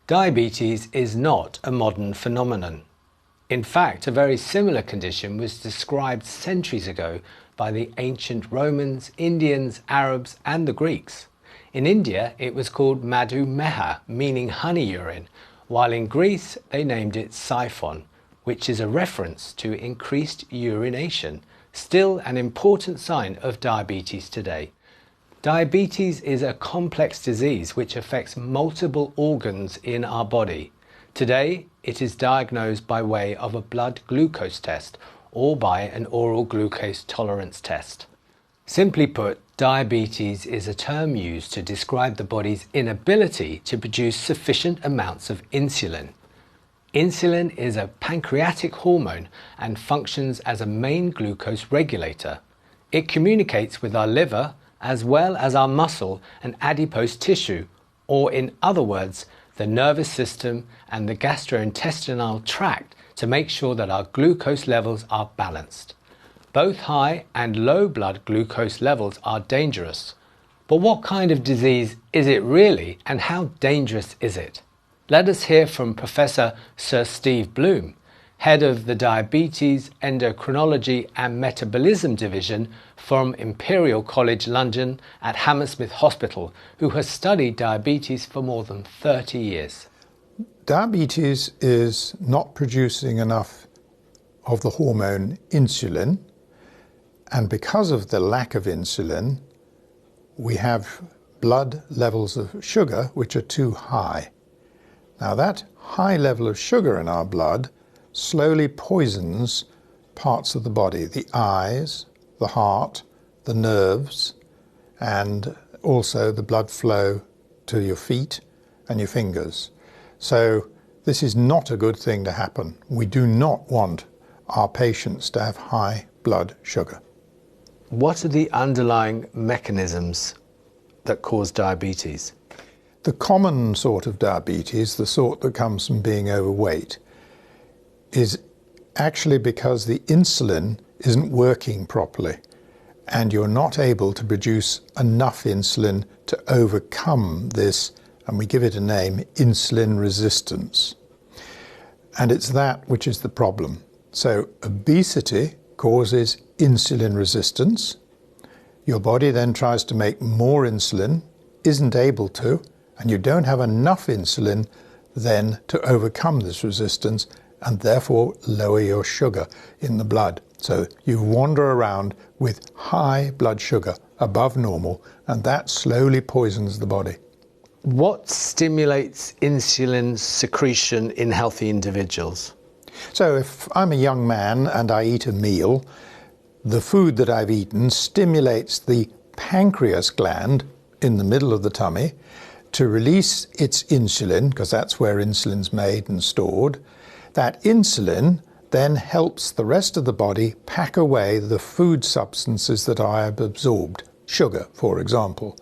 Diabetes is not a modern phenomenon. In fact, a very similar condition was described centuries ago by the ancient Romans, Indians, Arabs, and the Greeks. In India, it was called madhumeha, meaning honey urine, while in Greece they named it siphon, which is a reference to increased urination, still an important sign of diabetes today. Diabetes is a complex disease which affects multiple organs in our body. Today, it is diagnosed by way of a blood glucose test or by an oral glucose tolerance test. Simply put, diabetes is a term used to describe the body's inability to produce sufficient amounts of insulin. Insulin is a pancreatic hormone and functions as a main glucose regulator. It communicates with our liver as well as our muscle and adipose tissue, or in other words, the nervous system and the gastrointestinal tract, to make sure that our glucose levels are balanced. Both high and low blood glucose levels are dangerous. But what kind of disease is it really, and how dangerous is it? Let us hear from Professor Sir Steve Bloom, head of the Diabetes, Endocrinology and Metabolism Division from Imperial College London at Hammersmith Hospital, who has studied diabetes for more than 30 years. Diabetes is not producing enough of the hormone insulin, and because of the lack of insulin, we have blood levels of sugar which are too high. Now, that high level of sugar in our blood slowly poisons parts of the body, the eyes, the heart, the nerves, and also the blood flow to your feet and your fingers. So this is not a good thing to happen. We do not want our patients to have high blood sugar. What are the underlying mechanisms that cause diabetes? The common sort of diabetes, the sort that comes from being overweight, is actually because the insulin isn't working properly and you're not able to produce enough insulin to overcome this, and we give it a name, insulin resistance. And it's that which is the problem. So obesity causes insulin resistance. Your body then tries to make more insulin, isn't able to, and you don't have enough insulin then to overcome this resistance and therefore lower your sugar in the blood. So you wander around with high blood sugar above normal, and that slowly poisons the body. What stimulates insulin secretion in healthy individuals? So if I'm a young man and I eat a meal, the food that I've eaten stimulates the pancreas gland in the middle of the tummy to release its insulin, because that's where insulin's made and stored. That insulin then helps the rest of the body pack away the food substances that I have absorbed, sugar, for example.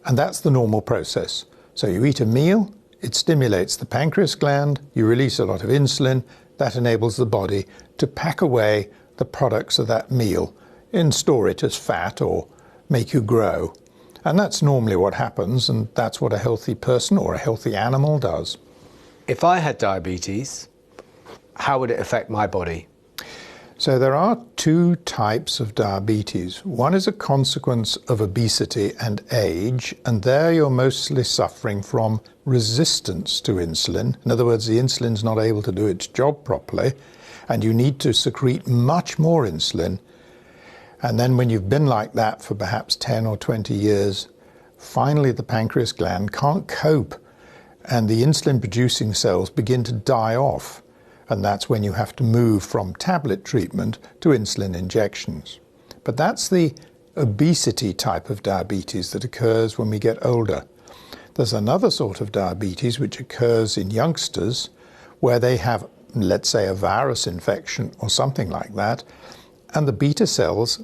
And that's the normal process. So you eat a meal, it stimulates the pancreas gland, you release a lot of insulin, that enables the body to pack away the products of that meal and store it as fat or make you grow. And that's normally what happens, and that's what a healthy person or a healthy animal does. If I had diabetes, how would it affect my body? So there are two types of diabetes. One is a consequence of obesity and age, and there you're mostly suffering from resistance to insulin. In other words, the insulin's not able to do its job properly, and you need to secrete much more insulin. And then when you've been like that for perhaps 10 or 20 years, finally the pancreas gland can't cope, and the insulin-producing cells begin to die off. And that's when you have to move from tablet treatment to insulin injections. But that's the obesity type of diabetes that occurs when we get older. There's another sort of diabetes which occurs in youngsters where they have, let's say, a virus infection or something like that, and the beta cells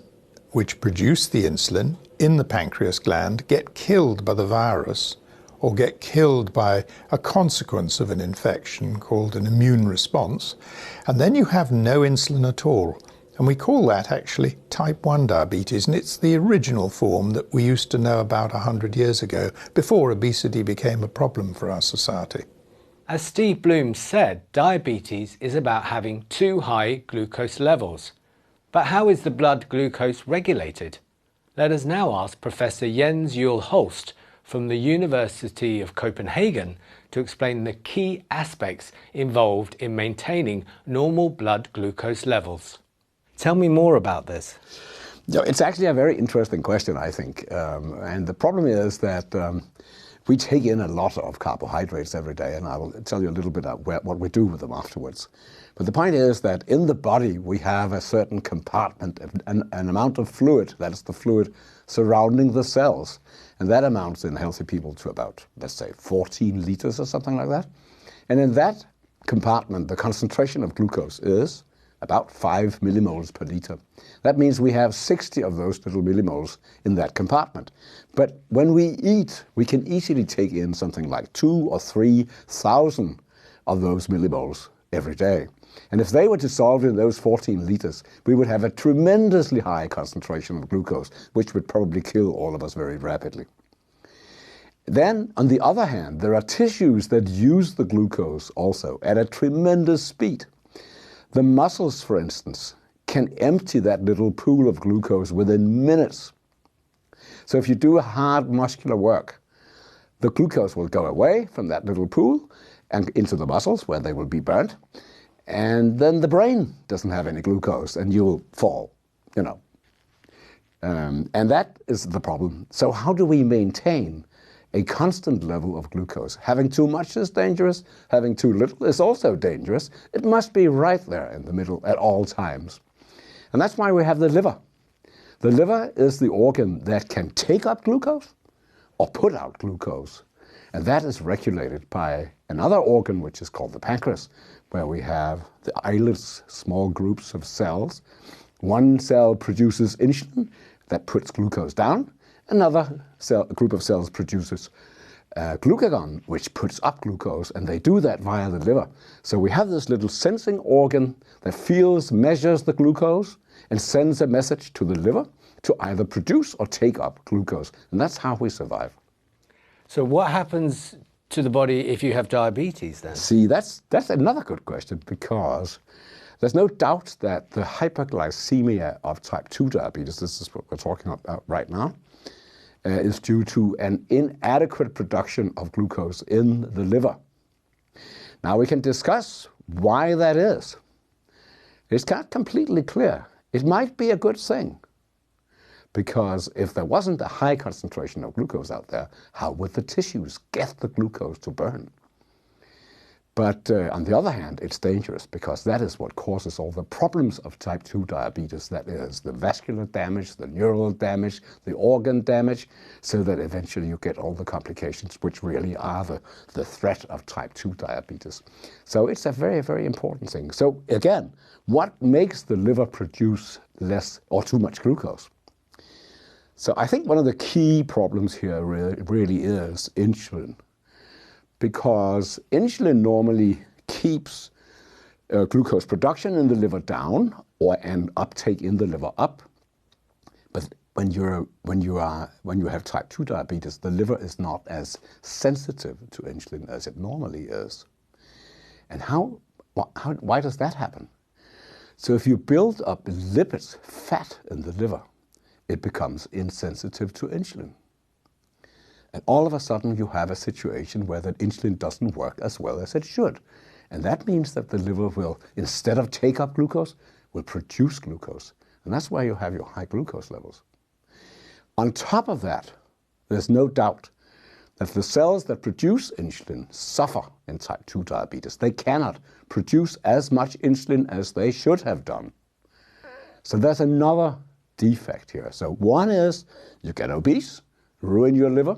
which produce the insulin in the pancreas gland get killed by the virus or get killed by a consequence of an infection called an immune response, and then you have no insulin at all. And we call that actually type 1 diabetes, and it's the original form that we used to know about 100 years ago, before obesity became a problem for our society. As Steve Bloom said, diabetes is about having too high glucose levels. But how is the blood glucose regulated? Let us now ask Professor Jens Juel Holst from the University of Copenhagen to explain the key aspects involved in maintaining normal blood glucose levels. Tell me more about this. It's actually a very interesting question, I think. And the problem is that we take in a lot of carbohydrates every day, and I will tell you a little bit about what we do with them afterwards. But the point is that in the body we have a certain compartment, an amount of fluid, that is the fluid surrounding the cells. And that amounts in healthy people to about, let's say, 14 liters or something like that. And in that compartment, the concentration of glucose is about 5 millimoles per liter. That means we have 60 of those little millimoles in that compartment. But when we eat, we can easily take in something like 2,000 or 3,000 of those millimoles every day. And if they were dissolved in those 14 liters, we would have a tremendously high concentration of glucose, which would probably kill all of us very rapidly. Then, on the other hand, there are tissues that use the glucose also at a tremendous speed. The muscles, for instance, can empty that little pool of glucose within minutes. So if you do hard muscular work, the glucose will go away from that little pool and into the muscles where they will be burnt. And then the brain doesn't have any glucose and you'll fall, And that is the problem. So how do we maintain a constant level of glucose? Having too much is dangerous. Having too little is also dangerous. It must be right there in the middle at all times. And that's why we have the liver. The liver is the organ that can take up glucose or put out glucose. And that is regulated by another organ, which is called the pancreas, where we have the islets, small groups of cells. One cell produces insulin that puts glucose down. Another group of cells produces glucagon, which puts up glucose, and they do that via the liver. So we have this little sensing organ that feels, measures the glucose, and sends a message to the liver to either produce or take up glucose. And that's how we survive. So what happens to the body if you have diabetes then? See, that's another good question, because there's no doubt that the hyperglycemia of type 2 diabetes, this is what we're talking about right now, is due to an inadequate production of glucose in the liver. Now we can discuss why that is. It's not completely clear. It might be a good thing, because if there wasn't a high concentration of glucose out there, how would the tissues get the glucose to burn? But on the other hand, it's dangerous, because that is what causes all the problems of type 2 diabetes. That is the vascular damage, the neural damage, the organ damage, so that eventually you get all the complications, which really are the threat of type 2 diabetes. So it's a very, very important thing. So again, what makes the liver produce less or too much glucose? So I think one of the key problems here really is insulin. Because insulin normally keeps glucose production in the liver down and uptake in the liver up. But when you have type 2 diabetes, the liver is not as sensitive to insulin as it normally is. And why does that happen? So if you build up lipids, fat in the liver, it becomes insensitive to insulin. And all of a sudden you have a situation where that insulin doesn't work as well as it should. And that means that the liver will, instead of take up glucose, will produce glucose. And that's why you have your high glucose levels. On top of that, there's no doubt that the cells that produce insulin suffer in type 2 diabetes. They cannot produce as much insulin as they should have done. So there's another defect here. So one is you get obese, ruin your liver.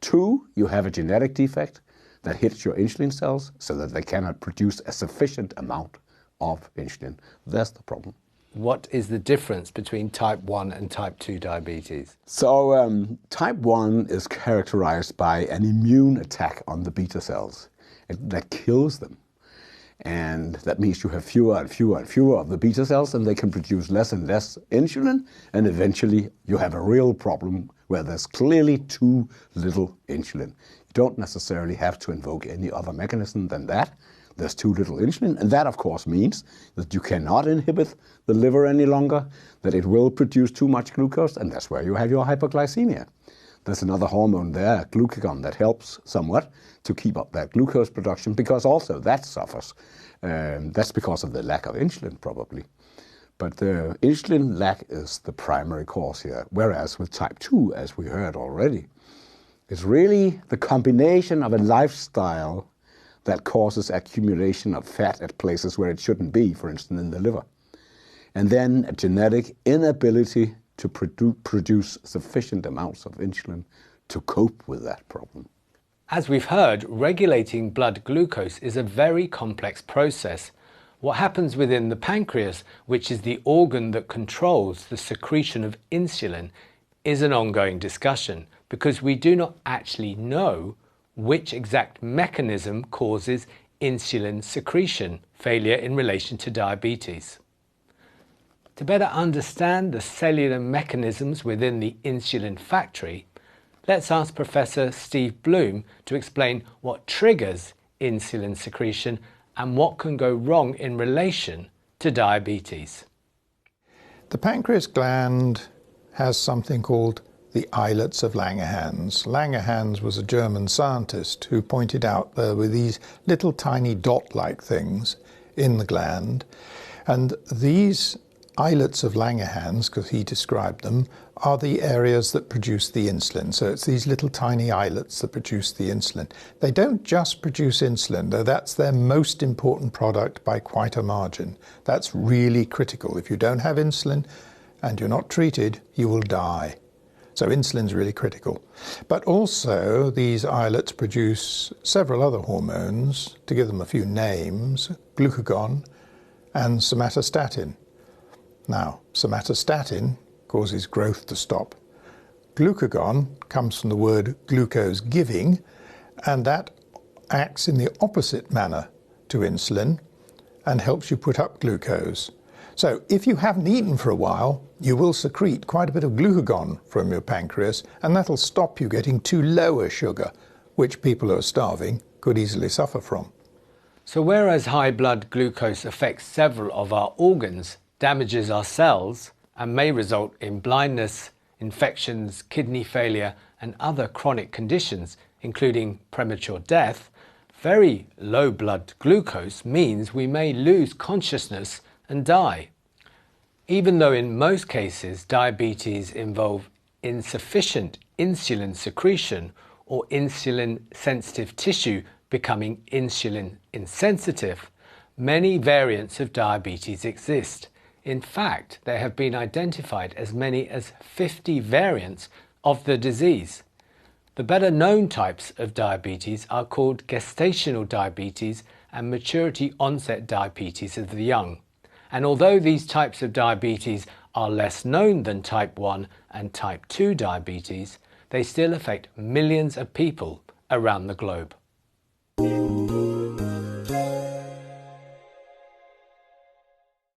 2, you have a genetic defect that hits your insulin cells so that they cannot produce a sufficient amount of insulin. That's the problem. What is the difference between type 1 and type 2 diabetes? So type 1 is characterized by an immune attack on the beta cells that kills them. And that means you have fewer and fewer and fewer of the beta cells, and they can produce less and less insulin, and eventually you have a real problem where there's clearly too little insulin. You don't necessarily have to invoke any other mechanism than that. There's too little insulin, and that of course means that you cannot inhibit the liver any longer, that it will produce too much glucose, and that's where you have your hypoglycemia. There's another hormone there, glucagon, that helps somewhat to keep up that glucose production, because also that suffers. That's because of the lack of insulin, probably. But the insulin lack is the primary cause here, whereas with type 2, as we heard already, it's really the combination of a lifestyle that causes accumulation of fat at places where it shouldn't be, for instance in the liver. And then a genetic inability to produce sufficient amounts of insulin to cope with that problem. As we've heard, regulating blood glucose is a very complex process. What happens within the pancreas, which is the organ that controls the secretion of insulin, is an ongoing discussion, because we do not actually know which exact mechanism causes insulin secretion failure in relation to diabetes. To better understand the cellular mechanisms within the insulin factory, let's ask Professor Steve Bloom to explain what triggers insulin secretion and what can go wrong in relation to diabetes. The pancreas gland has something called the islets of Langerhans. Langerhans was a German scientist who pointed out there were these little tiny dot-like things in the gland, and these islets of Langerhans, because he described them, are the areas that produce the insulin. So it's these little tiny islets that produce the insulin. They don't just produce insulin, though that's their most important product by quite a margin. That's really critical. If you don't have insulin and you're not treated, you will die. So insulin's really critical. But also these islets produce several other hormones, to give them a few names, glucagon and somatostatin. Now, somatostatin causes growth to stop. Glucagon comes from the word glucose giving, and that acts in the opposite manner to insulin and helps you put up glucose. So if you haven't eaten for a while, you will secrete quite a bit of glucagon from your pancreas, and that'll stop you getting too low a sugar, which people who are starving could easily suffer from. So whereas high blood glucose affects several of our organs, damages our cells, and may result in blindness, infections, kidney failure, and other chronic conditions, including premature death, very low blood glucose means we may lose consciousness and die. Even though in most cases diabetes involve insufficient insulin secretion or insulin-sensitive tissue becoming insulin insensitive, many variants of diabetes exist. In fact, there have been identified as many as 50 variants of the disease. The better known types of diabetes are called gestational diabetes and maturity onset diabetes of the young. And although these types of diabetes are less known than type 1 and type 2 diabetes, they still affect millions of people around the globe.